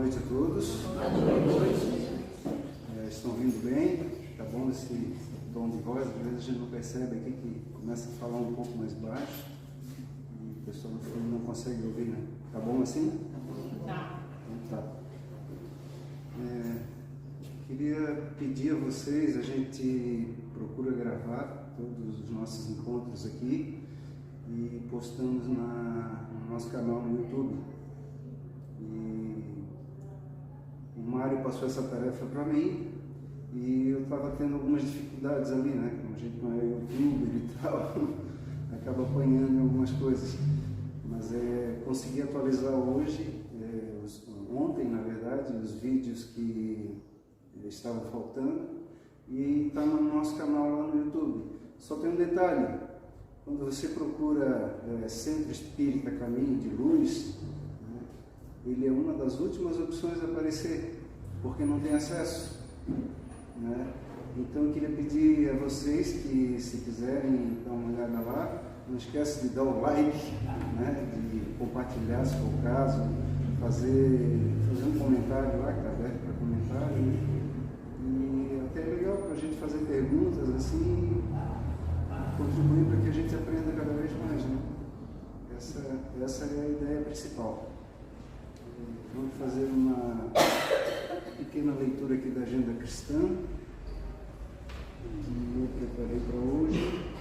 noite a todos. Boa noite. Estão ouvindo bem? Tá bom esse tom de voz? Às vezes a gente não percebe aqui que começa a falar um pouco mais baixo e o pessoal no fundo não consegue ouvir, né? Tá bom assim? Tá. Então tá. Queria pedir a vocês, a gente procura gravar todos os nossos encontros aqui e postamos no nosso canal no YouTube. E o Mário passou essa tarefa para mim e eu estava tendo algumas dificuldades ali, né? Como a gente não é youtuber e tal, acaba apanhando em algumas coisas. Mas consegui atualizar hoje, ontem na verdade, os vídeos que estavam faltando e está no nosso canal lá no YouTube. Só tem um detalhe: quando você procura Centro Espírita Caminho de Luz, né, ele é uma das últimas opções a aparecer, porque não tem acesso, né? Então eu queria pedir a vocês que, se quiserem dar uma olhada lá, não esquece de dar o like, né, de compartilhar se for o caso, fazer um comentário lá, que está aberto para comentário, né? E até é legal para a gente fazer perguntas assim, contribuir para que a gente aprenda cada vez mais, né? Essa é a ideia principal. Vamos fazer uma pequena leitura aqui da agenda cristã que eu preparei para hoje.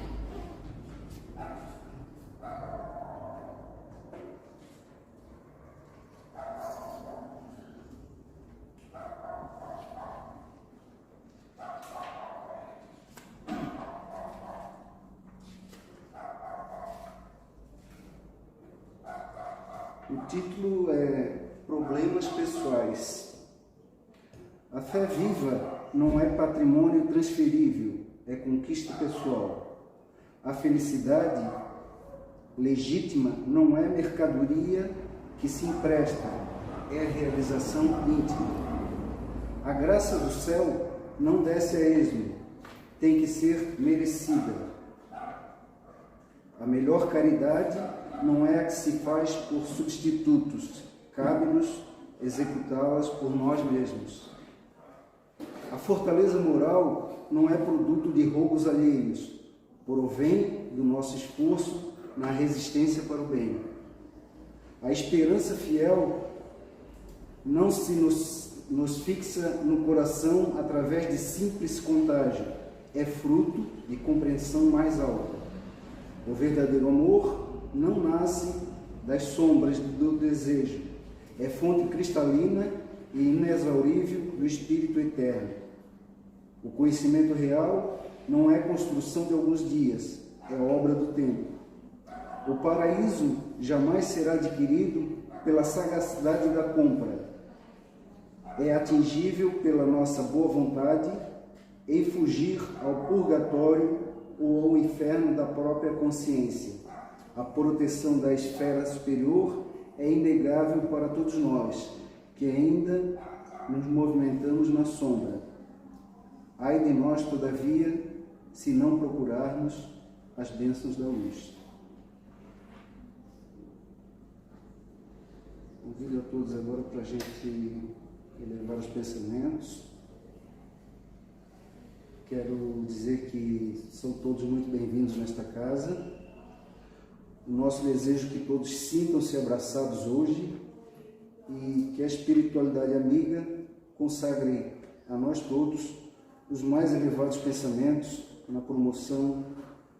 O título é Problemas Pessoais. A fé viva não é patrimônio transferível, é conquista pessoal. A felicidade legítima não é mercadoria que se empresta, é realização íntima. A graça do céu não desce a esmo, tem que ser merecida. A melhor caridade não é a que se faz por substitutos, cabe-nos executá-las por nós mesmos. A fortaleza moral não é produto de roubos alheios, provém do nosso esforço na resistência para o bem. A esperança fiel não se nos fixa no coração através de simples contágio, é fruto de compreensão mais alta. O verdadeiro amor não nasce das sombras do desejo, é fonte cristalina e inexaurível do Espírito Eterno. O conhecimento real não é construção de alguns dias, é obra do tempo. O paraíso jamais será adquirido pela sagacidade da compra, é atingível pela nossa boa vontade em fugir ao purgatório ou ao inferno da própria consciência. A proteção da esfera superior é inegável para todos nós, que ainda nos movimentamos na sombra. Ai de nós, todavia, se não procurarmos as bênçãos da luz. Convido a todos agora para a gente elevar os pensamentos. Quero dizer que são todos muito bem-vindos nesta casa. O nosso desejo é que todos sintam-se abraçados hoje e que a espiritualidade amiga consagre a nós todos os mais elevados pensamentos na promoção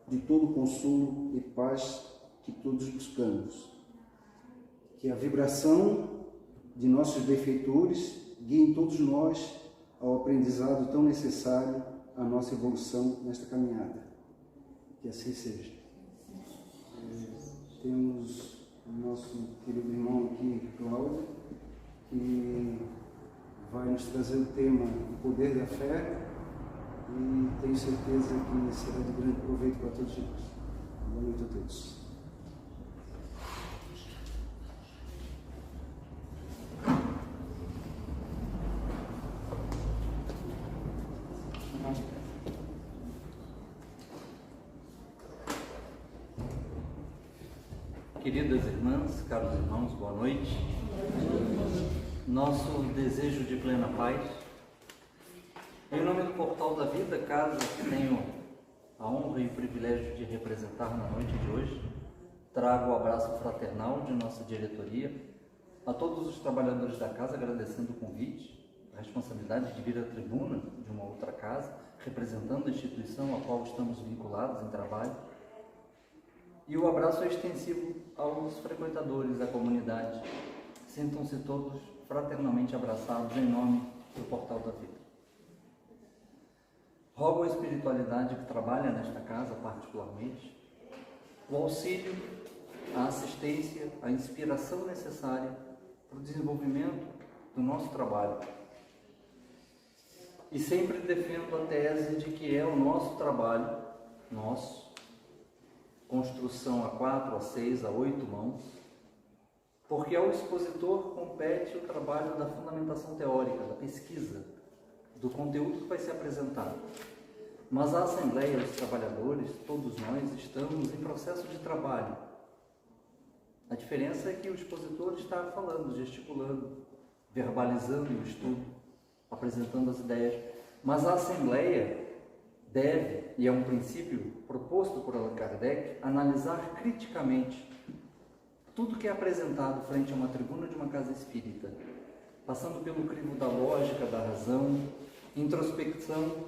de todo o consolo e paz que todos buscamos. Que a vibração de nossos benfeitores guie todos nós ao aprendizado tão necessário à nossa evolução nesta caminhada. Que assim seja. Temos o nosso querido irmão aqui, Cláudio, que vai nos trazer o tema O Poder da Fé, e tenho certeza que será de grande proveito para todos nós. Boa noite a todos. Queridas irmãs, caros irmãos, boa noite. nosso desejo de plena paz. Em nome do Portal da Vida, casa que tenho a honra e o privilégio de representar na noite de hoje, trago o abraço fraternal de nossa diretoria a todos os trabalhadores da casa, agradecendo o convite, a responsabilidade de vir à tribuna de uma outra casa, representando a instituição a qual estamos vinculados em trabalho. E o abraço é extensivo aos frequentadores da comunidade. Sintam-se todos fraternalmente abraçados em nome do Portal da Vida. Rogo a espiritualidade que trabalha nesta casa particularmente, o auxílio, a assistência, a inspiração necessária para o desenvolvimento do nosso trabalho. E sempre defendo a tese de que é o nosso trabalho, nosso, construção a 4, a 6, a 8 mãos, porque ao expositor compete o trabalho da fundamentação teórica, da pesquisa, do conteúdo que vai ser apresentado. Mas a Assembleia, os trabalhadores, todos nós estamos em processo de trabalho. A diferença é que o expositor está falando, gesticulando, verbalizando o estudo, apresentando as ideias. Mas a Assembleia deve, e é um princípio proposto por Allan Kardec, analisar criticamente tudo que é apresentado frente a uma tribuna de uma casa espírita, passando pelo crivo da lógica, da razão, introspecção,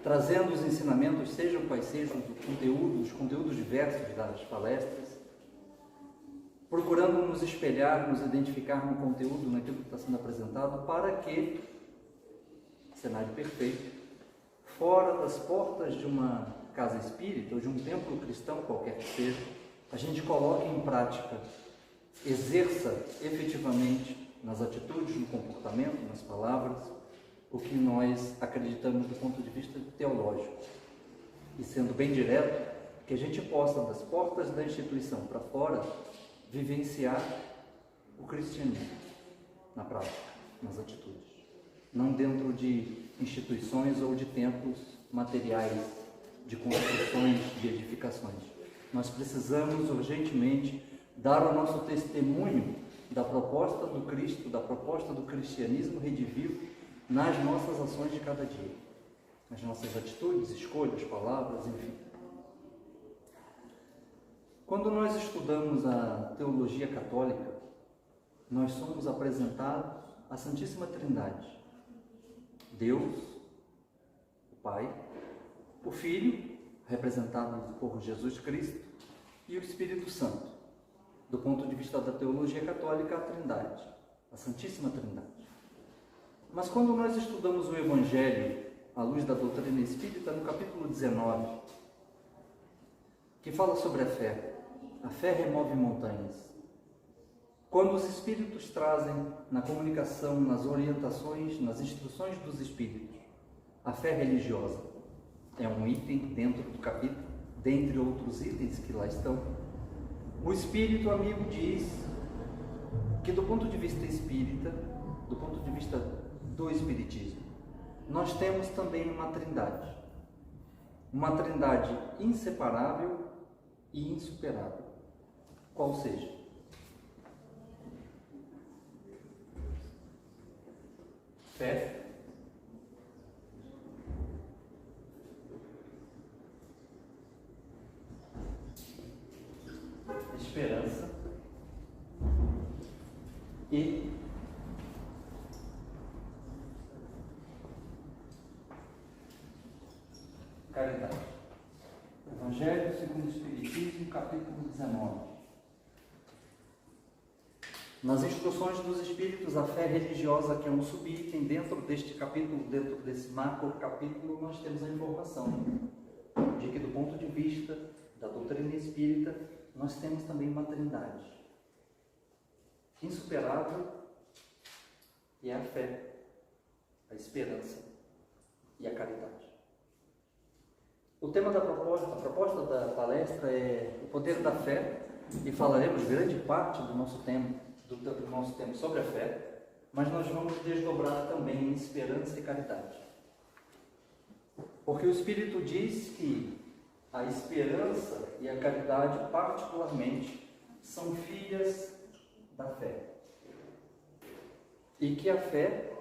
trazendo os ensinamentos, sejam quais sejam os conteúdos diversos das palestras, procurando nos espelhar, nos identificar no conteúdo, naquilo que está sendo apresentado, para que, cenário perfeito, fora das portas de uma casa espírita ou de um templo cristão, qualquer que seja, a gente coloque em prática, exerça efetivamente nas atitudes, no comportamento, nas palavras, o que nós acreditamos do ponto de vista teológico. E sendo bem direto, que a gente possa, das portas da instituição para fora, vivenciar o cristianismo na prática, nas atitudes. Não dentro de instituições ou de templos materiais, de construções, de edificações. Nós precisamos urgentemente dar o nosso testemunho da proposta do Cristo, da proposta do cristianismo redivivo nas nossas ações de cada dia, nas nossas atitudes, escolhas, palavras, enfim. Quando nós estudamos a teologia católica, nós somos apresentados à Santíssima Trindade. Deus, o Pai, o Filho, representado por Jesus Cristo, e o Espírito Santo. Do ponto de vista da teologia católica, a Trindade, a Santíssima Trindade. Mas quando nós estudamos o Evangelho à luz da doutrina espírita, no capítulo 19, que fala sobre a fé remove montanhas. Quando os espíritos trazem na comunicação, nas orientações, nas instruções dos espíritos, a fé religiosa é um item dentro do capítulo, dentre outros itens que lá estão. O espírito amigo diz que do ponto de vista espírita, do ponto de vista do espiritismo, nós temos também uma trindade inseparável e insuperável. Qual seja? Fé, esperança e caridade. Evangelho segundo o Espiritismo, capítulo 19. Nas instruções dos Espíritos, a fé religiosa, que é um subitem, dentro deste capítulo, dentro desse macro capítulo, nós temos a informação de que, do ponto de vista da doutrina espírita, nós temos também uma trindade insuperável, e é a fé, a esperança e a caridade. O tema da proposta, a proposta da palestra é o poder da fé, e falaremos grande parte do nosso tempo sobre a fé, mas nós vamos desdobrar também em esperança e caridade. Porque o Espírito diz que a esperança e a caridade, particularmente, são filhas da fé. e que a fé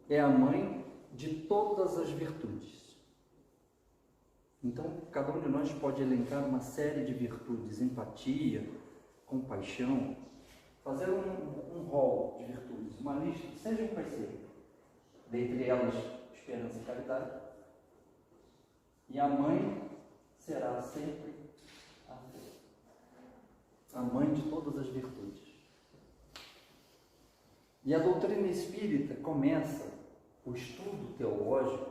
é a mãe de todas as virtudes. Então, cada um de nós pode elencar uma série de virtudes: empatia, compaixão, fazer um rol de virtudes, uma lista, sejam quais sejam. Dentre elas, esperança e caridade. E a mãe será sempre a fé, a mãe de todas as virtudes. E a doutrina espírita começa o estudo teológico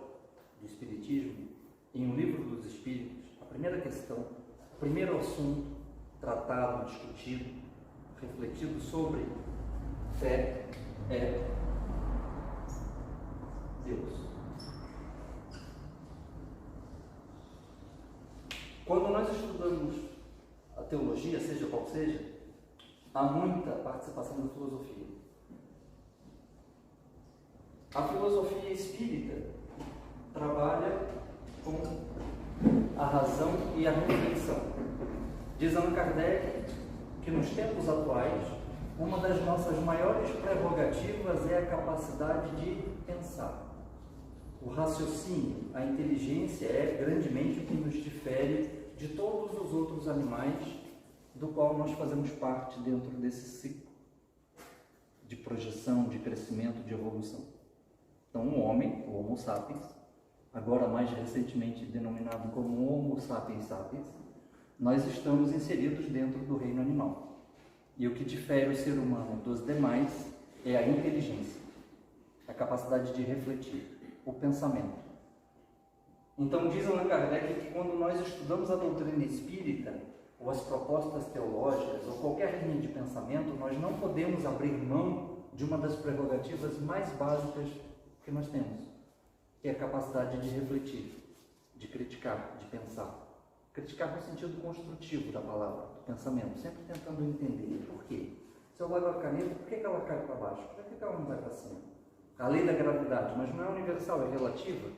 do Espiritismo em O Livro dos Espíritos. A primeira questão, o primeiro assunto tratado, discutido, refletido sobre fé é Deus. Quando nós estudamos a teologia, seja qual seja, há muita participação da filosofia. A filosofia espírita trabalha com a razão e a reflexão. Diz Allan Kardec que nos tempos atuais, uma das nossas maiores prerrogativas é a capacidade de pensar. O raciocínio, a inteligência é grandemente o que nos difere de todos os outros animais do qual nós fazemos parte dentro desse ciclo de projeção, de crescimento, de evolução. Então, o homem, o Homo sapiens, agora mais recentemente denominado como Homo sapiens sapiens, nós estamos inseridos dentro do reino animal. E o que difere o ser humano dos demais é a inteligência, a capacidade de refletir, o pensamento. Então, diz Allan Kardec que quando nós estudamos a doutrina espírita, ou as propostas teológicas, ou qualquer linha de pensamento, nós não podemos abrir mão de uma das prerrogativas mais básicas que nós temos, que é a capacidade de refletir, de criticar, de pensar. Criticar no sentido construtivo da palavra, do pensamento, sempre tentando entender por quê. Se eu olho a caneta, por que ela cai para baixo? Por que ela não vai para cima? A lei da gravidade, mas não é universal, é relativa.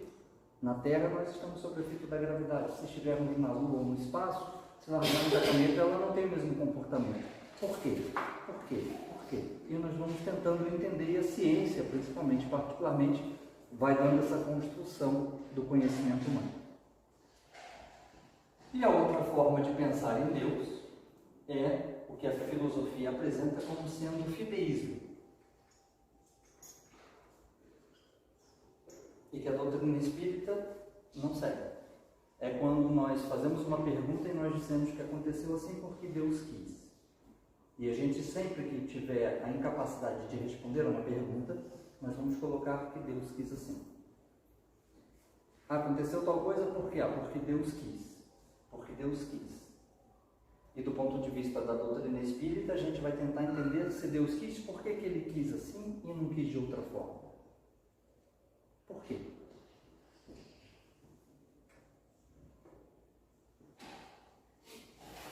Na Terra nós estamos sob o efeito da gravidade. Se estivermos na Lua ou no espaço, se largarmos a caneta, ela não tem o mesmo comportamento. Por quê? Por quê? Por quê? E nós vamos tentando entender, e a ciência, principalmente, particularmente, vai dando essa construção do conhecimento humano. E a outra forma de pensar em Deus é o que a filosofia apresenta como sendo o fideísmo. E que a doutrina espírita não segue. É quando nós fazemos uma pergunta e nós dizemos que aconteceu assim porque Deus quis. E a gente sempre que tiver a incapacidade de responder a uma pergunta, nós vamos colocar que Deus quis assim. Aconteceu tal coisa por quê? Porque Deus quis. Porque Deus quis. E do ponto de vista da doutrina espírita, a gente vai tentar entender se Deus quis, por que Ele quis assim e não quis de outra forma. Por quê?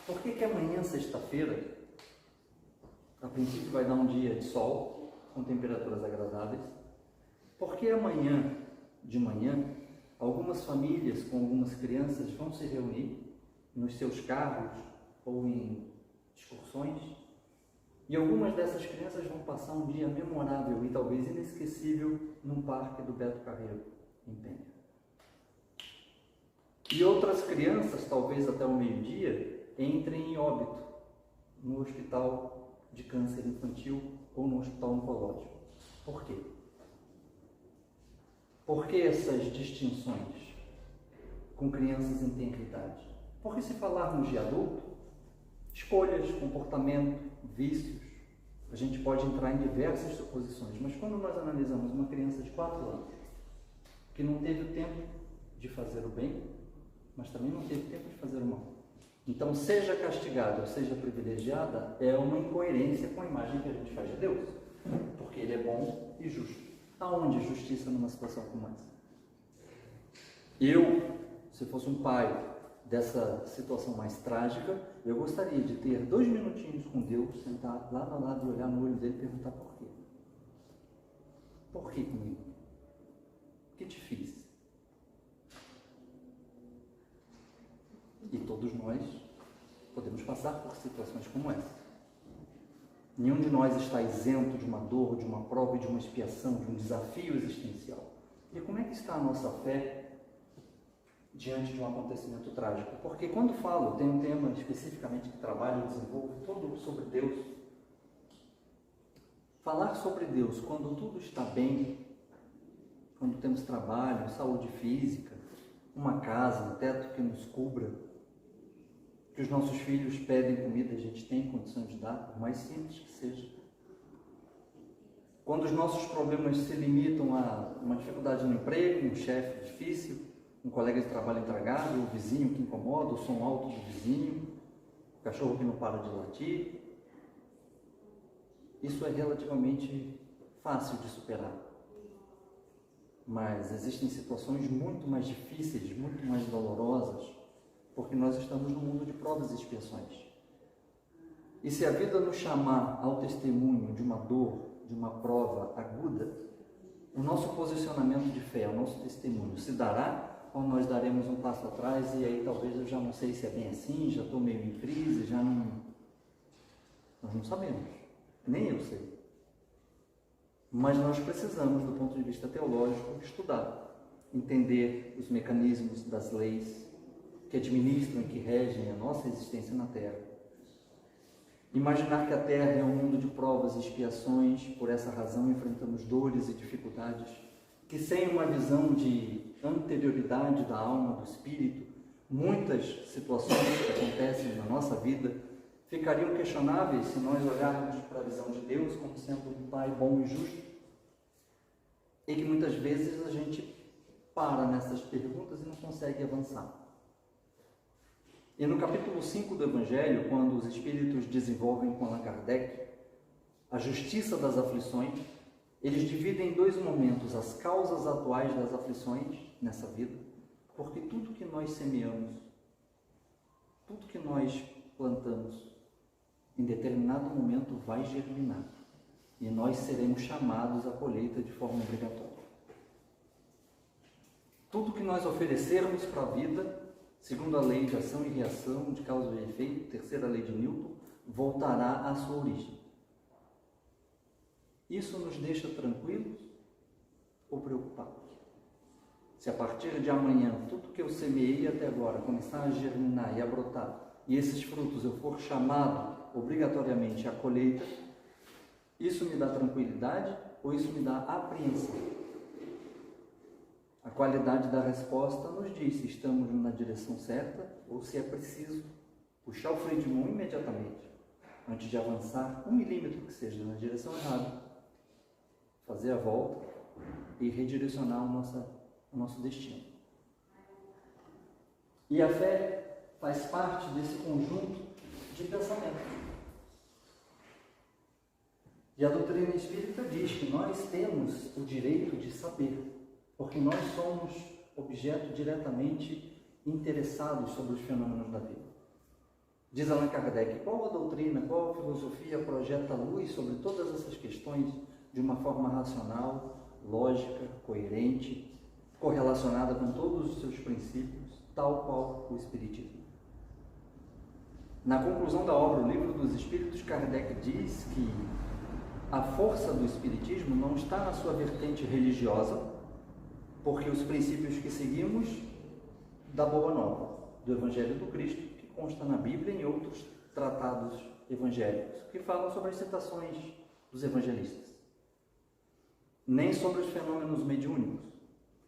Por que amanhã, sexta-feira, a princípio vai dar um dia de sol, com temperaturas agradáveis? Por que amanhã, de manhã, algumas famílias com algumas crianças vão se reunir nos seus carros ou em excursões? E algumas dessas crianças vão passar um dia memorável e talvez inesquecível num parque do Beto Carreiro, em Penha. E outras crianças, talvez até o meio-dia, entrem em óbito no hospital de câncer infantil ou no hospital oncológico. Por quê? Por que essas distinções com crianças em tenra idade? Porque se falarmos de adulto, escolhas, comportamento, vícios, a gente pode entrar em diversas suposições, mas quando nós analisamos uma criança de 4 anos, que não teve o tempo de fazer o bem, mas também não teve tempo de fazer o mal, então seja castigada ou seja privilegiada, é uma incoerência com a imagem que a gente faz de Deus, porque Ele é bom e justo. Aonde justiça numa situação como essa? Eu, se fosse um pai dessa situação mais trágica, eu gostaria de ter 2 minutinhos com Deus, sentar lá ao lado e olhar no olho dele e perguntar por quê. Por que comigo? O que te fiz? E todos nós podemos passar por situações como essa. Nenhum de nós está isento de uma dor, de uma prova e de uma expiação, de um desafio existencial. E como é que está a nossa fé diante de um acontecimento trágico? Porque quando falo, tem um tema especificamente que trabalho e desenvolvo todo sobre Deus. Falar sobre Deus quando tudo está bem, quando temos trabalho, saúde física, uma casa, um teto que nos cubra, que os nossos filhos pedem comida, a gente tem condição de dar, por mais simples que seja. Quando os nossos problemas se limitam a uma dificuldade no emprego, um chefe difícil, um colega de trabalho intragável, o vizinho que incomoda, o som alto do vizinho, o cachorro que não para de latir, isso é relativamente fácil de superar. Mas existem situações muito mais difíceis, muito mais dolorosas, porque nós estamos no mundo de provas e expiações. E se a vida nos chamar ao testemunho de uma dor, de uma prova aguda, o nosso posicionamento de fé, o nosso testemunho se dará, ou nós daremos um passo atrás e aí talvez eu já não sei se é bem assim, já estou meio em crise, já não... Nós não sabemos, nem eu sei. Mas nós precisamos, do ponto de vista teológico, estudar, entender os mecanismos das leis que administram e que regem a nossa existência na Terra. Imaginar que a Terra é um mundo de provas e expiações, por essa razão enfrentamos dores e dificuldades, que sem uma visão de anterioridade da alma, do espírito, muitas situações que acontecem na nossa vida ficariam questionáveis se nós olharmos para a visão de Deus como sendo um Pai bom e justo, e que muitas vezes a gente para nessas perguntas e não consegue avançar. E no capítulo 5 do Evangelho, quando os Espíritos desenvolvem com Allan Kardec a justiça das aflições, eles dividem em dois momentos as causas atuais das aflições nessa vida, porque tudo que nós semeamos, tudo que nós plantamos, em determinado momento vai germinar, e nós seremos chamados à colheita de forma obrigatória. Tudo que nós oferecermos para a vida, segundo a lei de ação e reação, de causa e efeito, terceira lei de Newton, voltará à sua origem. Isso nos deixa tranquilos ou preocupados? Se a partir de amanhã, tudo que eu semeei até agora começar a germinar e a brotar, e esses frutos eu for chamado obrigatoriamente à colheita, isso me dá tranquilidade ou isso me dá apreensão? A qualidade da resposta nos diz se estamos na direção certa ou se é preciso puxar o freio de mão imediatamente, antes de avançar 1 milímetro que seja na direção errada, fazer a volta e redirecionar o nosso destino. E a fé faz parte desse conjunto de pensamentos. E a doutrina espírita diz que nós temos o direito de saber, porque nós somos objeto diretamente interessados sobre os fenômenos da vida. Diz Allan Kardec, qual a doutrina, qual a filosofia projeta luz sobre todas essas questões de uma forma racional, lógica, coerente, correlacionada com todos os seus princípios, tal qual o Espiritismo? Na conclusão da obra, o Livro dos Espíritos, Kardec diz que a força do Espiritismo não está na sua vertente religiosa, porque os princípios que seguimos da Boa Nova, do Evangelho do Cristo, que consta na Bíblia e em outros tratados evangélicos, que falam sobre as citações dos evangelistas. Nem sobre os fenômenos mediúnicos,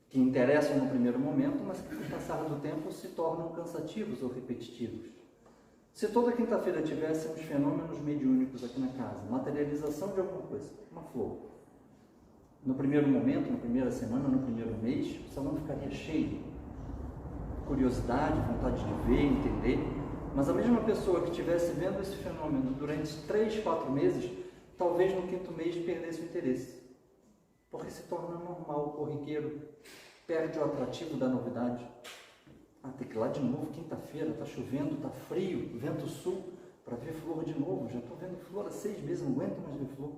que interessam no primeiro momento, mas que, com o passar do tempo, se tornam cansativos ou repetitivos. Se toda quinta-feira tivéssemos fenômenos mediúnicos aqui na casa, materialização de alguma coisa, uma flor, no primeiro momento, na primeira semana, no primeiro mês, o salão ficaria cheio. Curiosidade, vontade de ver, entender. Mas a mesma pessoa que estivesse vendo esse fenômeno durante 3, 4 meses, talvez no 5º mês perdesse o interesse. Porque se torna normal, corriqueiro, perde o atrativo da novidade. Tem que ir lá de novo, quinta-feira, está chovendo, está frio, vento sul, para ver flor de novo. Já estou vendo flor há 6 meses, não aguento mais ver flor.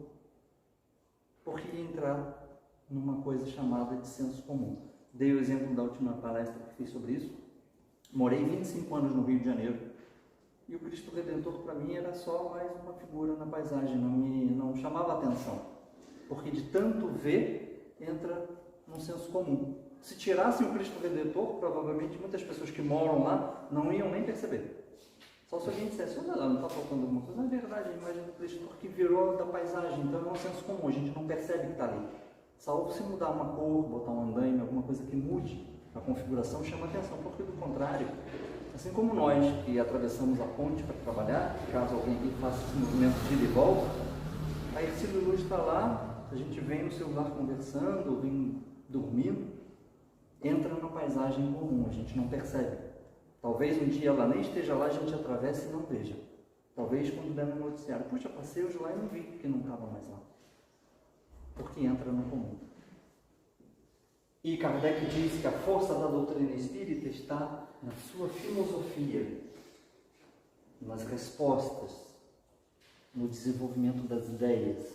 Porque ia entrar numa coisa chamada de senso comum. Dei o exemplo da última palestra que fiz sobre isso. Morei 25 anos no Rio de Janeiro E o Cristo Redentor para mim era só mais uma figura na paisagem, não chamava atenção, porque de tanto ver entra num senso comum. Se tirassem o Cristo Redentor, provavelmente muitas pessoas que moram lá não iam nem perceber. Só se alguém dissesse, olha lá, não está faltando alguma coisa. Não é verdade, a imagem do Cristo porque virou da paisagem, então é um senso comum, a gente não percebe que está ali. Salvo se mudar uma cor, botar um andaime, alguma coisa que mude a configuração, chama atenção, porque do contrário, assim como nós que atravessamos a ponte para trabalhar, caso alguém aqui faça esse movimento de ida e volta, a Ercílio Luz está lá, a gente vem no celular conversando, vem dormindo, entra na paisagem comum, a gente não percebe. Talvez um dia ela nem esteja lá, a gente atravesse e não veja. Talvez quando der no noticiário, puxa, passei hoje lá e não vi que não estava mais lá. Porque entra no comum. E Kardec diz que a força da doutrina espírita está na sua filosofia, nas respostas, no desenvolvimento das ideias.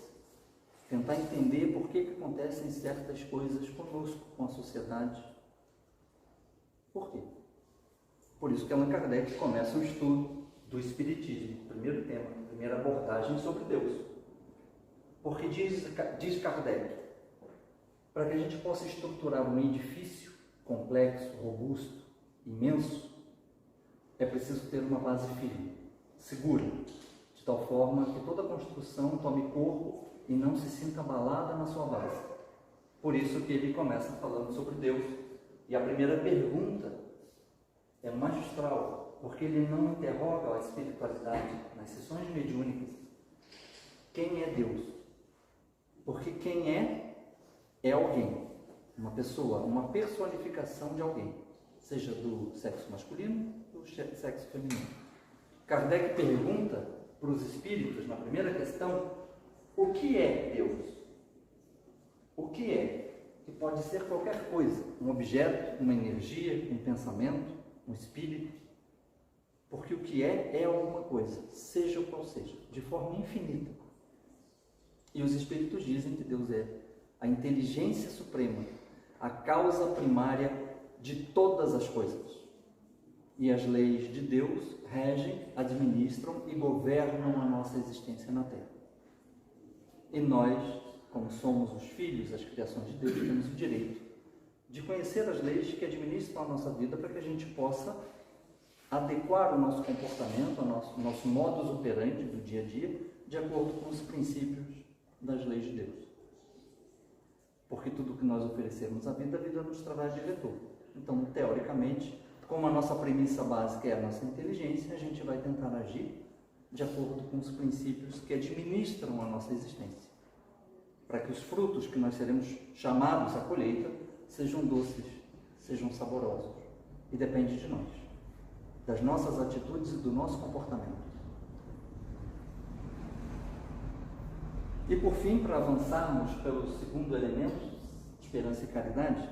Tentar entender por que acontecem certas coisas conosco, com a sociedade. Por quê? Por isso que Allan Kardec começa o estudo do Espiritismo, primeiro tema, primeira abordagem sobre Deus. Porque diz Kardec, para que a gente possa estruturar um edifício complexo, robusto, imenso, é preciso ter uma base firme, segura, de tal forma que toda construção tome corpo e não se sinta abalada na sua base. Por isso que ele começa falando sobre Deus. E a primeira pergunta é magistral, porque ele não interroga a espiritualidade nas sessões mediúnicas. Quem é Deus? Porque quem é alguém, uma pessoa, uma personificação de alguém, seja do sexo masculino ou do sexo feminino. Kardec pergunta para os espíritos, na primeira questão, o que é Deus? O que é? Que pode ser qualquer coisa, um objeto, uma energia, um pensamento, um espírito, porque o que é alguma coisa, seja qual seja, de forma infinita. E os espíritos dizem que Deus é a inteligência suprema, a causa primária de todas as coisas. E as leis de Deus regem, administram e governam a nossa existência na Terra. E nós, como somos os filhos, as criações de Deus, temos o direito de conhecer as leis que administram a nossa vida para que a gente possa adequar o nosso comportamento, o nosso modus operandi do dia a dia, de acordo com os princípios das leis de Deus. Porque tudo que nós oferecermos à vida, a vida nos trará de retorno. Então, teoricamente, como a nossa premissa básica é a nossa inteligência, a gente vai tentar agir de acordo com os princípios que administram a nossa existência, para que os frutos que nós seremos chamados à colheita sejam doces, sejam saborosos. E depende de nós, das nossas atitudes e do nosso comportamento. E por fim, para avançarmos pelo segundo elemento, esperança e caridade,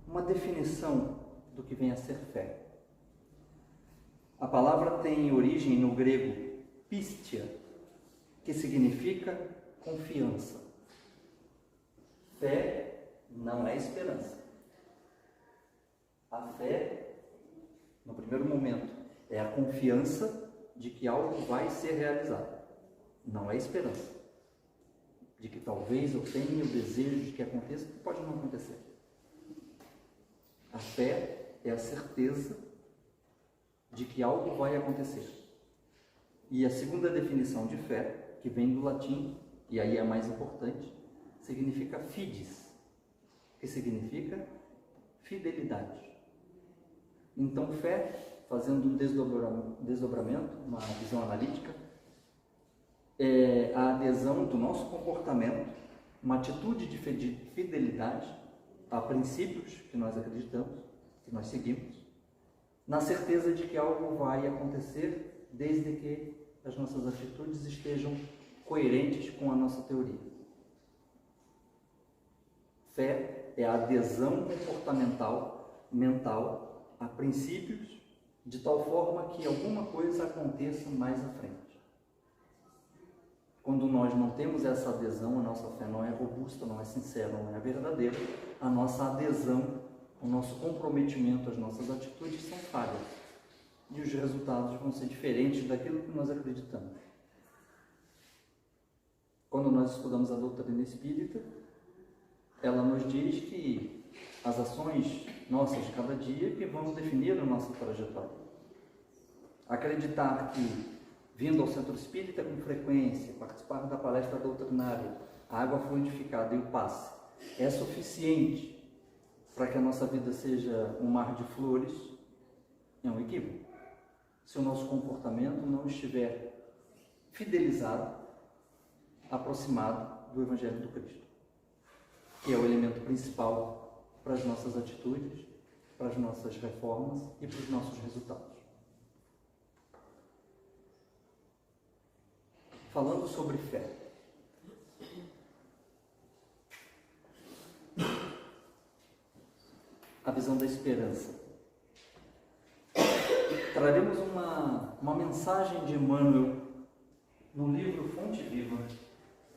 uma definição do que vem a ser fé. A palavra tem origem no grego pistia, que significa confiança. Fé não é esperança. A fé, no primeiro momento, é a confiança de que algo vai ser realizado. Não é esperança. De que talvez eu tenha o desejo de que aconteça, que pode não acontecer. A fé é a certeza de que algo vai acontecer. E a segunda definição de fé, que vem do latim, e aí é a mais importante, significa fides, que significa fidelidade. Então, fé, fazendo um desdobramento, uma visão analítica, é a adesão do nosso comportamento, uma atitude de fidelidade a princípios que nós acreditamos, que nós seguimos, na certeza de que algo vai acontecer desde que as nossas atitudes estejam coerentes com a nossa teoria. Fé é a adesão comportamental, mental, a princípios, de tal forma que alguma coisa aconteça mais à frente. Quando nós não temos essa adesão, a nossa fé não é robusta, não é sincera, não é verdadeira, a nossa adesão, o nosso comprometimento, as nossas atitudes são falhas. e os resultados vão ser diferentes daquilo que nós acreditamos. Quando nós estudamos a doutrina espírita, ela nos diz que as ações nossas de cada dia que vão definir a nossa trajetória. Acreditar que, vindo ao centro espírita com frequência, participar da palestra doutrinária, a água fluidificada e o passe é suficiente para que a nossa vida seja um mar de flores, é um equívoco. Se o nosso comportamento não estiver fidelizado, aproximado do Evangelho do Cristo, que é o elemento principal para as nossas atitudes, para as nossas reformas e para os nossos resultados. Falando sobre fé. A visão da esperança. Traremos uma mensagem de Emmanuel no livro Fonte Viva.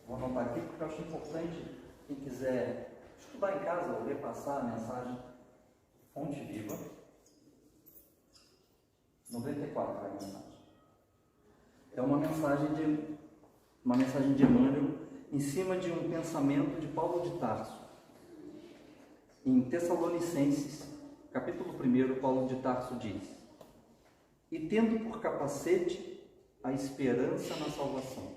Vou anotar aqui porque eu acho importante, quem quiser estudar em casa ou repassar a mensagem. Fonte Viva, 94 é a mensagem. É uma mensagem de Emmanuel em cima de um pensamento de Paulo de Tarso. Em Tessalonicenses, capítulo 1, Paulo de Tarso diz: e tendo por capacete a esperança na salvação.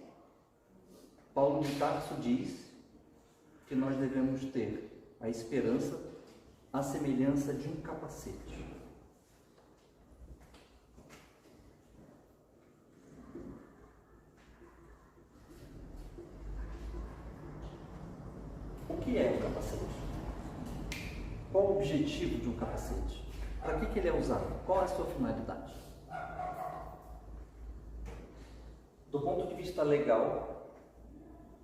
Paulo de Tarso diz que nós devemos ter a esperança à semelhança de um capacete. O que é um capacete? Qual o objetivo de um capacete? Para que ele é usado? Qual é a sua finalidade? Do ponto de vista legal,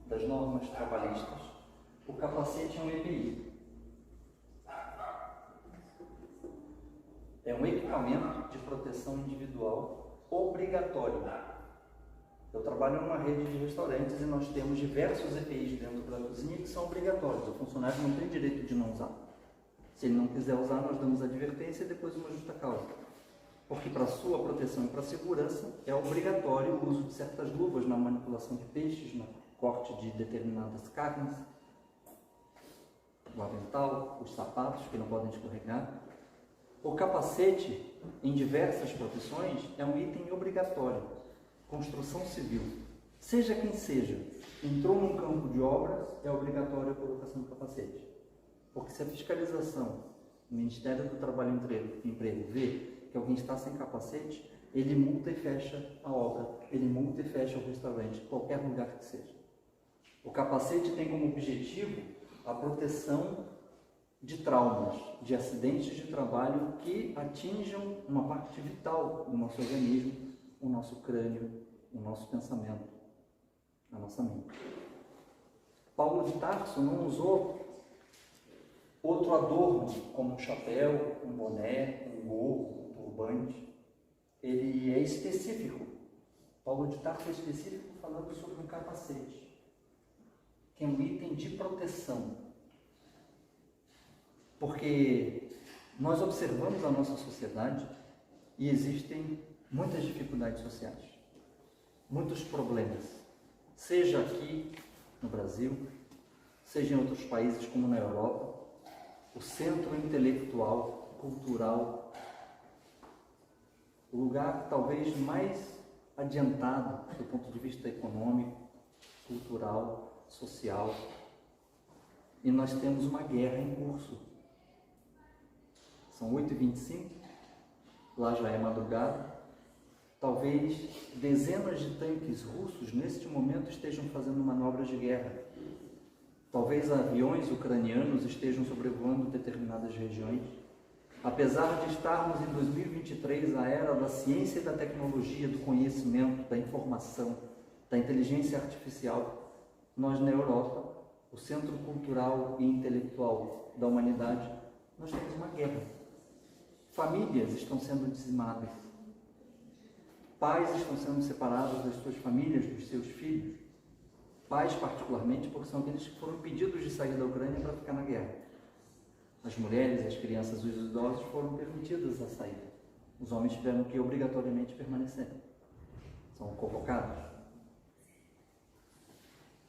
das normas trabalhistas, o capacete é um EPI. É um equipamento de proteção individual obrigatório. Eu trabalho numa rede de restaurantes e nós temos diversos EPIs dentro da cozinha que são obrigatórios. O funcionário não tem direito de não usar. Se ele não quiser usar, nós damos advertência e depois uma justa causa. Porque para sua proteção e para a segurança é obrigatório o uso de certas luvas na manipulação de peixes, no corte de determinadas carnes, o avental, os sapatos que não podem escorregar. O capacete, em diversas profissões, é um item obrigatório. Construção civil, seja quem seja, entrou num campo de obras, é obrigatório a colocação do capacete. Porque se a fiscalização, o Ministério do Trabalho e Emprego vê que alguém está sem capacete, ele multa e fecha a obra, ele multa e fecha o restaurante, qualquer lugar que seja. O capacete tem como objetivo a proteção de traumas, de acidentes de trabalho que atinjam uma parte vital do nosso organismo, o nosso crânio, o nosso pensamento, a nossa mente. Paulo de Tarso não usou outro adorno, como um chapéu, um boné, um gorro, um turbante. Ele é específico. Paulo de Tarso é específico falando sobre um capacete, que é um item de proteção. Porque nós observamos a nossa sociedade e existem muitas dificuldades sociais, muitos problemas, seja aqui no Brasil, seja em outros países como na Europa. O centro intelectual, cultural, o lugar talvez mais adiantado do ponto de vista econômico, cultural, social, e nós temos uma guerra em curso. São 8h25, lá já é madrugada. Talvez dezenas de tanques russos neste momento estejam fazendo manobras de guerra. Talvez aviões ucranianos estejam sobrevoando determinadas regiões. Apesar de estarmos em 2023, a era da ciência e da tecnologia, do conhecimento, da informação, da inteligência artificial, nós na Europa, o centro cultural e intelectual da humanidade, nós temos uma guerra. Famílias estão sendo dizimadas. Pais estão sendo separados das suas famílias, dos seus filhos. Pais, particularmente, porque são aqueles que foram impedidos de sair da Ucrânia para ficar na guerra. As mulheres, as crianças e os idosos foram permitidos a sair. os homens tiveram que obrigatoriamente permanecer. São convocados.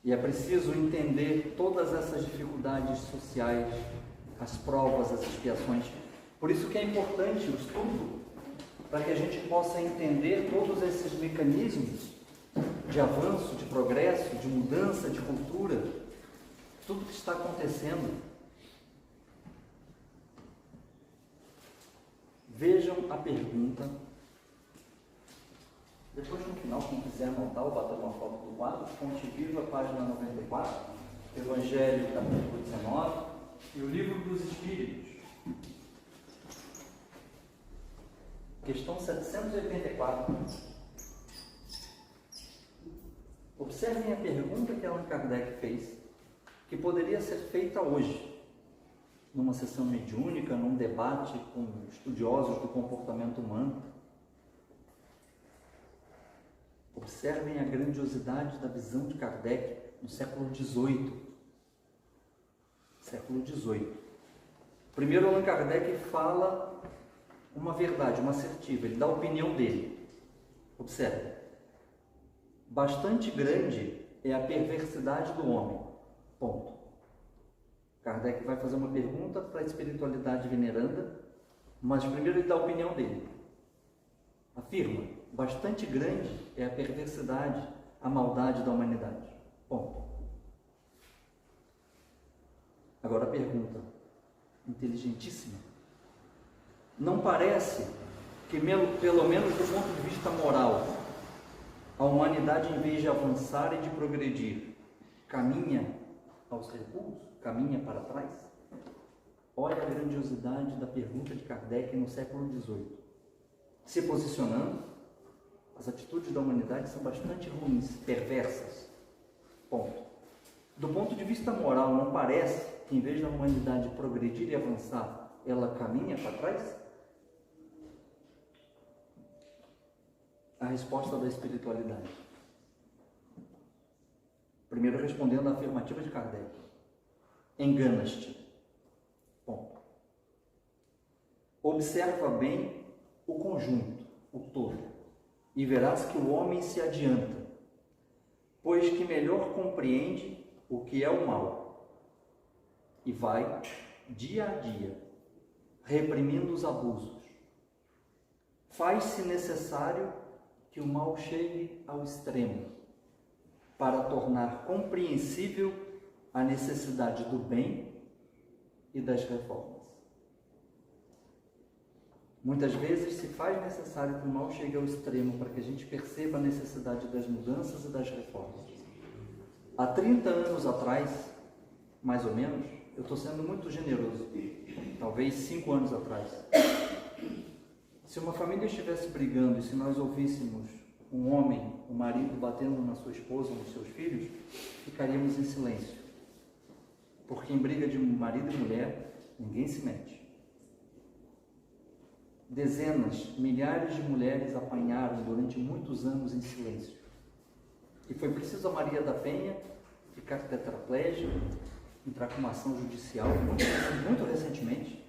E é preciso entender todas essas dificuldades sociais, as provas, as expiações. Por isso que é importante o estudo, para que a gente possa entender todos esses mecanismos de avanço, de progresso, de mudança, de cultura, tudo que está acontecendo. Vejam a pergunta. Depois, no final, quem quiser anotar ou bater uma foto do quadro, Fonte Viva, página 94, Evangelho, capítulo 19, e o Livro dos Espíritos. Questão 784. Observem a pergunta que Allan Kardec fez, que poderia ser feita hoje, numa sessão mediúnica, num debate com estudiosos do comportamento humano. Observem a grandiosidade da visão de Kardec no século XVIII. Século XVIII. Primeiro, Allan Kardec fala uma verdade, uma assertiva, ele dá a opinião dele. Observe. Bastante grande é a perversidade do homem. Ponto. Kardec vai fazer uma pergunta para a espiritualidade veneranda, mas primeiro ele dá a opinião dele. Afirma, bastante grande é a perversidade, a maldade da humanidade. Ponto. Agora a pergunta, inteligentíssima. Não parece que, pelo menos do ponto de vista moral, a humanidade, em vez de avançar e de progredir, caminha aos recuos, caminha para trás? Olha a grandiosidade da pergunta de Kardec no século XVIII. Se posicionando, as atitudes da humanidade são bastante ruins, perversas. Ponto. Do ponto de vista moral, não parece que, em vez da humanidade progredir e avançar, ela caminha para trás? A resposta da espiritualidade. Primeiro, respondendo à afirmativa de Kardec. Enganas-te. Ponto. Observa bem o conjunto, o todo, e verás que o homem se adianta, pois que melhor compreende o que é o mal, e vai, dia a dia, reprimindo os abusos. Faz-se necessário que o mal chegue ao extremo, para tornar compreensível a necessidade do bem e das reformas. Muitas vezes se faz necessário que o mal chegue ao extremo para que a gente perceba a necessidade das mudanças e das reformas. Há 30 anos atrás, mais ou menos, eu estou sendo muito generoso, talvez 5 anos atrás, se uma família estivesse brigando e se nós ouvíssemos um homem, um marido batendo na sua esposa ou nos seus filhos, ficaríamos em silêncio. Porque em briga de marido e mulher, ninguém se mete. Dezenas, milhares de mulheres apanharam durante muitos anos em silêncio. E foi preciso a Maria da Penha ficar tetraplégica, entrar com uma ação judicial muito recentemente,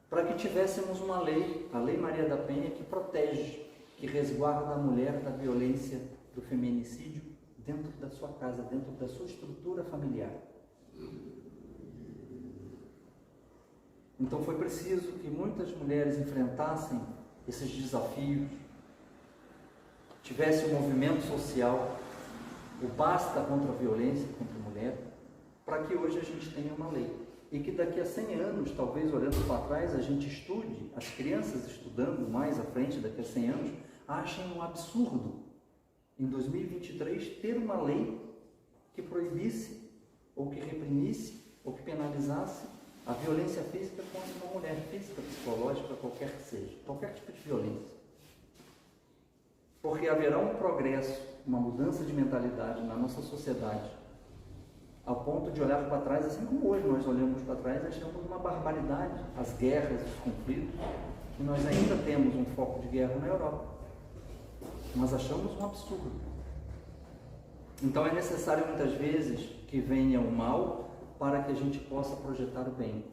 para que tivéssemos uma lei, a Lei Maria da Penha, que protege, que resguarda a mulher da violência, do feminicídio, dentro da sua casa, dentro da sua estrutura familiar. Então foi preciso que muitas mulheres enfrentassem esses desafios, tivesse um movimento social, o basta contra a violência contra a mulher, para que hoje a gente tenha uma lei. E que daqui a 100 anos, talvez olhando para trás, a gente estude, as crianças estudando mais à frente, daqui a 100 anos, achem um absurdo, em 2023, ter uma lei que proibisse, ou que reprimisse, ou que penalizasse a violência física contra uma mulher, física, psicológica, qualquer que seja, qualquer tipo de violência. Porque haverá um progresso, uma mudança de mentalidade na nossa sociedade, ao ponto de olhar para trás, assim como hoje nós olhamos para trás, achamos uma barbaridade, as guerras, os conflitos, e nós ainda temos um foco de guerra na Europa, mas achamos um absurdo. Então é necessário muitas vezes que venha o mal para que a gente possa projetar o bem,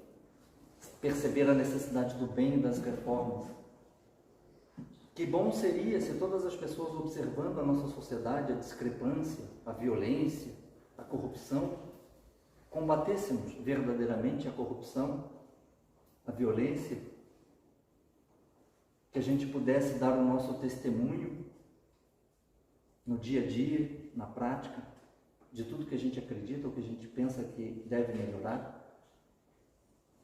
perceber a necessidade do bem e das reformas, Que bom seria se todas as pessoas observando a nossa sociedade, a discrepância, a violência, a corrupção, combatêssemos verdadeiramente a corrupção, a violência, que a gente pudesse dar o nosso testemunho no dia a dia, na prática, de tudo que a gente acredita ou que a gente pensa que deve melhorar.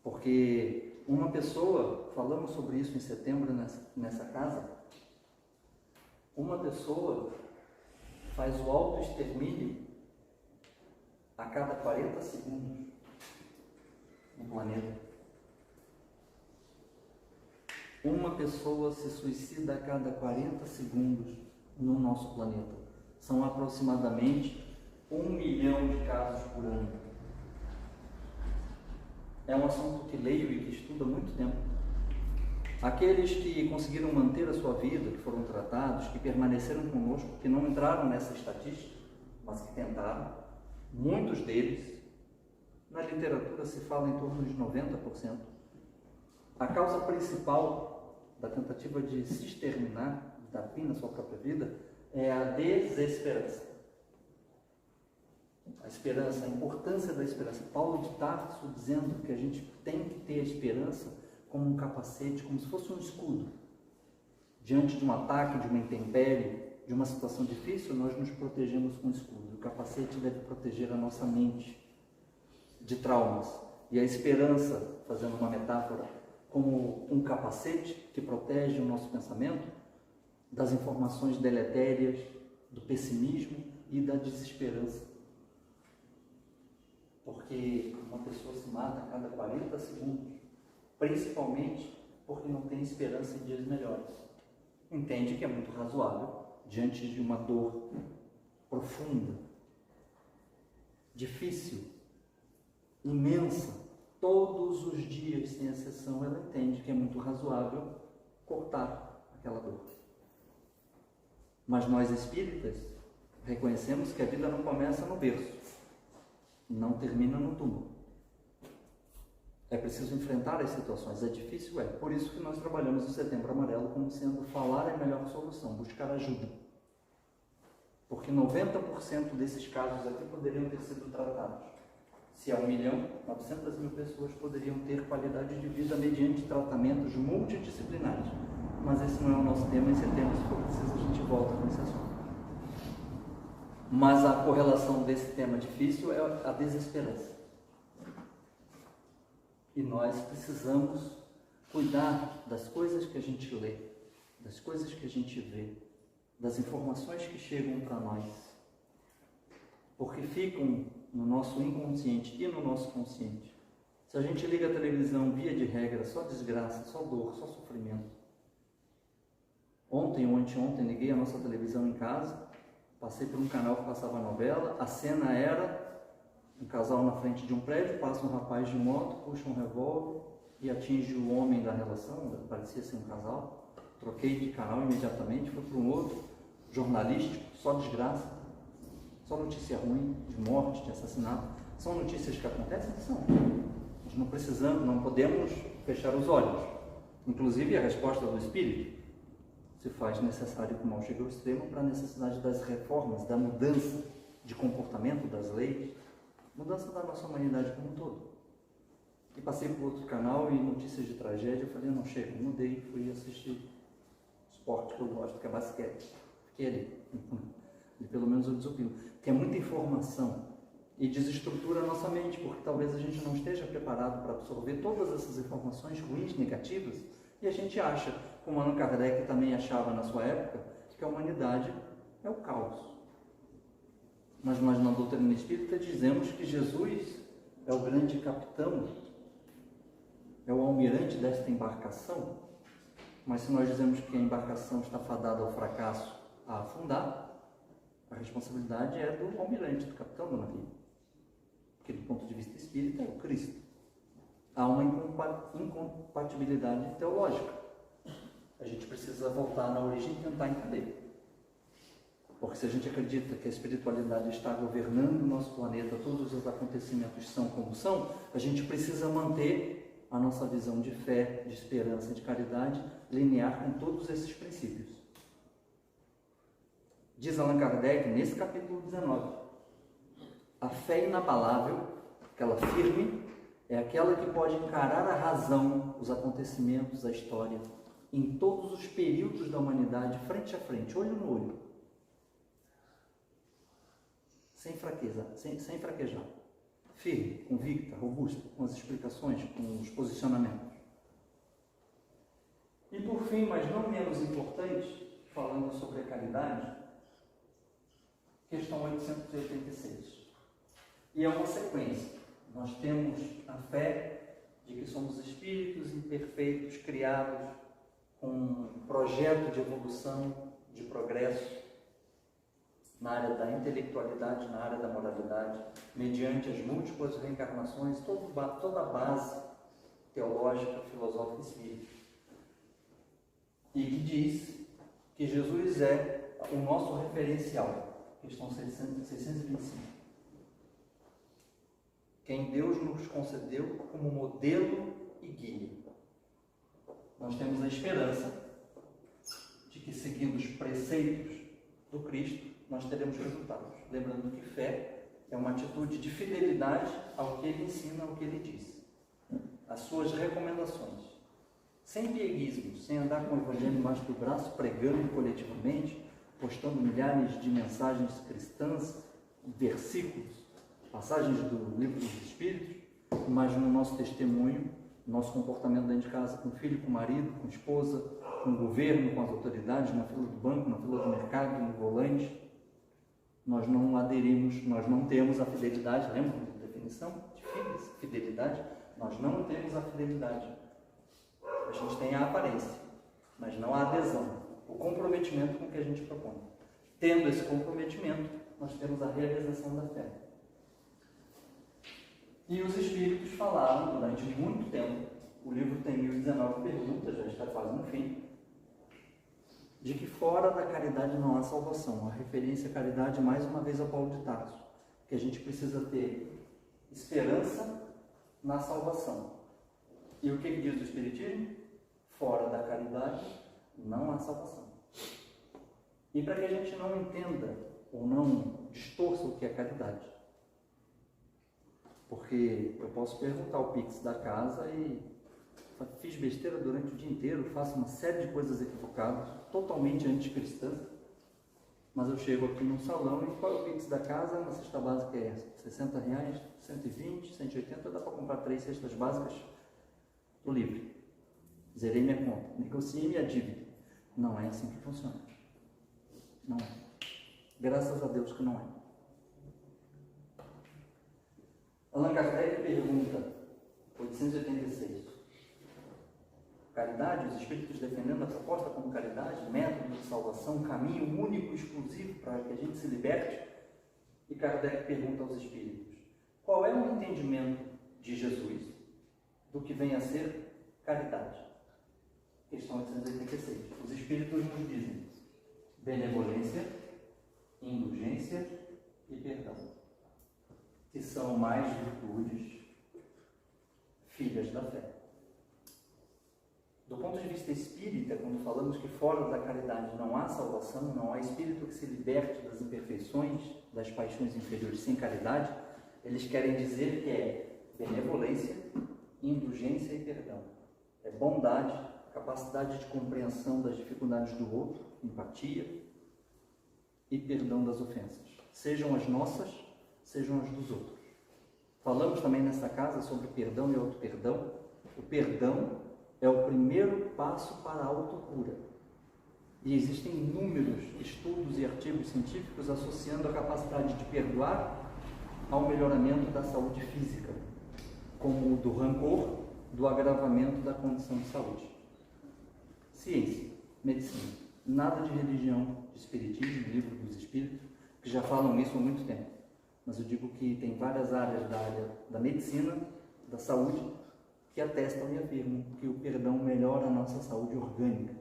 Porque uma pessoa, falamos sobre isso em setembro nessa casa, uma pessoa faz o autoextermínio a cada 40 segundos no planeta. Uma pessoa se suicida a cada 40 segundos no nosso planeta. São aproximadamente 1 milhão de casos por ano. É um assunto que leio e que estudo há muito tempo. Aqueles que conseguiram manter a sua vida, que foram tratados, que permaneceram conosco, que não entraram nessa estatística, mas que tentaram, muitos deles, na literatura se fala em torno de 90%. A causa principal da tentativa de se exterminar, de dar fim na sua própria vida, é a desesperança. A esperança, a importância da esperança. Paulo de Tarso dizendo que a gente tem que ter a esperança como um capacete, como se fosse um escudo. Diante de um ataque, de uma intempérie, de uma situação difícil, nós nos protegemos com o escudo. O capacete deve proteger a nossa mente de traumas. E a esperança, fazendo uma metáfora, como um capacete que protege o nosso pensamento das informações deletérias, do pessimismo e da desesperança. Porque uma pessoa se mata a cada 40 segundos, principalmente porque não tem esperança em dias melhores. Entende que é muito razoável, diante de uma dor profunda, difícil, imensa, todos os dias, sem exceção, ela entende que é muito razoável cortar aquela dor. Mas nós espíritas reconhecemos que a vida não começa no berço, não termina no túmulo. É preciso enfrentar as situações, é difícil, é. Por isso que nós trabalhamos o Setembro Amarelo como sendo falar é a melhor solução, buscar ajuda. Porque 90% desses casos aqui poderiam ter sido tratados. Se é 1.900.000 pessoas poderiam ter qualidade de vida mediante tratamentos multidisciplinares. Mas esse não é o nosso tema, em setembro, se for preciso, a gente volta com esse assunto. Mas a correlação desse tema difícil é a desesperança. E nós precisamos cuidar das coisas que a gente lê, das coisas que a gente vê, das informações que chegam para nós. Porque ficam no nosso inconsciente e no nosso consciente. Se a gente liga a televisão, via de regra, só desgraça, só dor, só sofrimento. Ontem ou anteontem liguei a nossa televisão em casa, passei por um canal que passava novela, a cena era um casal na frente de um prédio, passa um rapaz de moto, puxa um revólver e atinge o homem da relação, parecia ser um casal. Troquei de canal imediatamente, fui para um outro, jornalístico, só desgraça, só notícia ruim, de morte, de assassinato. São notícias que acontecem? São. Nós não precisamos, não podemos fechar os olhos. Inclusive a resposta do Espírito se faz necessário que o mal chegue ao extremo para a necessidade das reformas, da mudança de comportamento, das leis, mudança da nossa humanidade como um todo. E passei por outro canal e notícias de tragédia, eu falei, não, chega, mudei, fui assistir esporte que eu gosto, que é basquete. Fiquei ali, e pelo menos eu desopino. Porque é muita informação e desestrutura a nossa mente, porque talvez a gente não esteja preparado para absorver todas essas informações ruins, negativas, e a gente acha, como Allan Kardec também achava na sua época, que a humanidade é o caos. Mas nós na doutrina espírita dizemos que Jesus é o grande capitão, é o almirante desta embarcação. Mas se nós dizemos que a embarcação está fadada ao fracasso, a afundar, a responsabilidade é do almirante, do capitão do navio. Porque do ponto de vista espírita é o Cristo. Há uma incompatibilidade teológica. A gente precisa voltar na origem e tentar entender. Porque se a gente acredita que a espiritualidade está governando o nosso planeta, todos os acontecimentos são como são, a gente precisa manter a nossa visão de fé, de esperança e de caridade linear com todos esses princípios. Diz Allan Kardec, nesse capítulo 19, a fé inabalável, aquela firme, é aquela que pode encarar a razão, os acontecimentos, a história, em todos os períodos da humanidade, frente a frente, olho no olho, sem fraqueza, sem fraquejar. Firme, convicta, robusta, com as explicações, com os posicionamentos. E por fim, mas não menos importante, falando sobre a caridade, questão 886. E é uma sequência. Nós temos a fé de que somos espíritos imperfeitos, criados com um projeto de evolução, de progresso, na área da intelectualidade, na área da moralidade, mediante as múltiplas reencarnações, toda a base teológica, filosófica e espírita. E que diz que Jesus é o nosso referencial, questão 625. Quem Deus nos concedeu como modelo e guia. Nós temos a esperança de que, seguindo os preceitos do Cristo, nós teremos resultados. Lembrando que fé é uma atitude de fidelidade ao que Ele ensina, ao que Ele diz. As suas recomendações. Sem pieguismo, sem andar com o Evangelho embaixo do braço, pregando coletivamente, postando milhares de mensagens cristãs, versículos, passagens do Livro dos Espíritos, mas no nosso testemunho, nosso comportamento dentro de casa, com o filho, com o marido, com a esposa, com o governo, com as autoridades, na fila do banco, na fila do mercado, no volante, nós não aderimos, nós não temos a fidelidade, lembra da definição de fidelidade? Nós não temos a fidelidade. A gente tem a aparência, mas não a adesão, o comprometimento com o que a gente propõe. Tendo esse comprometimento, nós temos a realização da fé. E os Espíritos falaram durante muito tempo, o livro tem 1019 perguntas, já está quase no fim, de que fora da caridade não há salvação. A referência à caridade, mais uma vez, a Paulo de Tarso, que a gente precisa ter esperança na salvação. E o que diz o Espiritismo? Fora da caridade não há salvação. E para que a gente não entenda ou não distorça o que é caridade, porque eu posso perguntar o Pix da casa e fiz besteira durante o dia inteiro, faço uma série de coisas equivocadas, totalmente anticristãs, mas eu chego aqui num salão e qual é o Pix da casa? Uma cesta básica é R$60, 120, 180, dá para comprar 3 cestas básicas do livre. Zerei minha conta, negociei minha dívida. Não é assim que funciona. Não é. Graças a Deus que não é. Allan Kardec pergunta, 886. Caridade, os Espíritos defendendo a proposta como caridade, método de salvação, caminho único e exclusivo para que a gente se liberte. E Kardec pergunta aos Espíritos, qual é o entendimento de Jesus do que vem a ser caridade? Questão 886. Os Espíritos nos dizem benevolência, indulgência e perdão, que são mais virtudes filhas da fé. Do ponto de vista espírita, quando falamos que fora da caridade não há salvação, não há espírito que se liberte das imperfeições, das paixões inferiores sem caridade, eles querem dizer que é benevolência, indulgência e perdão. É bondade, capacidade de compreensão das dificuldades do outro, empatia e perdão das ofensas, sejam as nossas, sejam as dos outros. Falamos também nessa casa sobre perdão e auto-perdão. O perdão é o primeiro passo para a autocura. E existem inúmeros estudos e artigos científicos associando a capacidade de perdoar ao melhoramento da saúde física, como o do rancor, do agravamento da condição de saúde. Ciência, medicina, nada de religião, de espiritismo, livro dos espíritos, que já falam isso há muito tempo. Mas eu digo que tem várias áreas da área da medicina, da saúde, que atestam e afirmam que o perdão melhora a nossa saúde orgânica,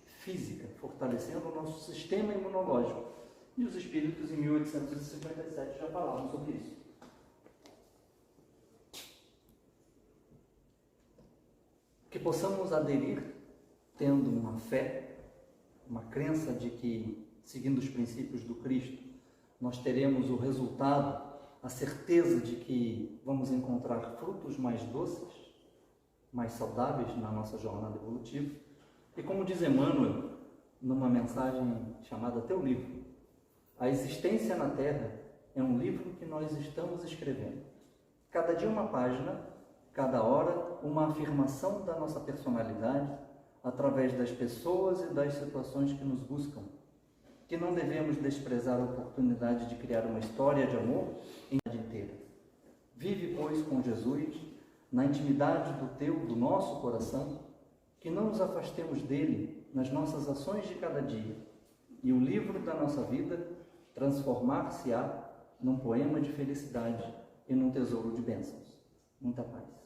física, fortalecendo o nosso sistema imunológico. E os espíritos em 1857 já falavam sobre isso. possamos aderir tendo uma fé, uma crença de que, seguindo os princípios do Cristo, nós teremos o resultado, a certeza de que vamos encontrar frutos mais doces, mais saudáveis na nossa jornada evolutiva. E como diz Emmanuel, numa mensagem chamada Teu Livro, a existência na Terra é um livro que nós estamos escrevendo. Cada dia uma página, cada hora uma afirmação da nossa personalidade, através das pessoas e das situações que nos buscam. Que não devemos desprezar a oportunidade de criar uma história de amor em a vida inteira. Vive, pois, com Jesus, na intimidade do nosso coração, que não nos afastemos dele nas nossas ações de cada dia, e o livro da nossa vida transformar-se-á num poema de felicidade e num tesouro de bênçãos. Muita paz.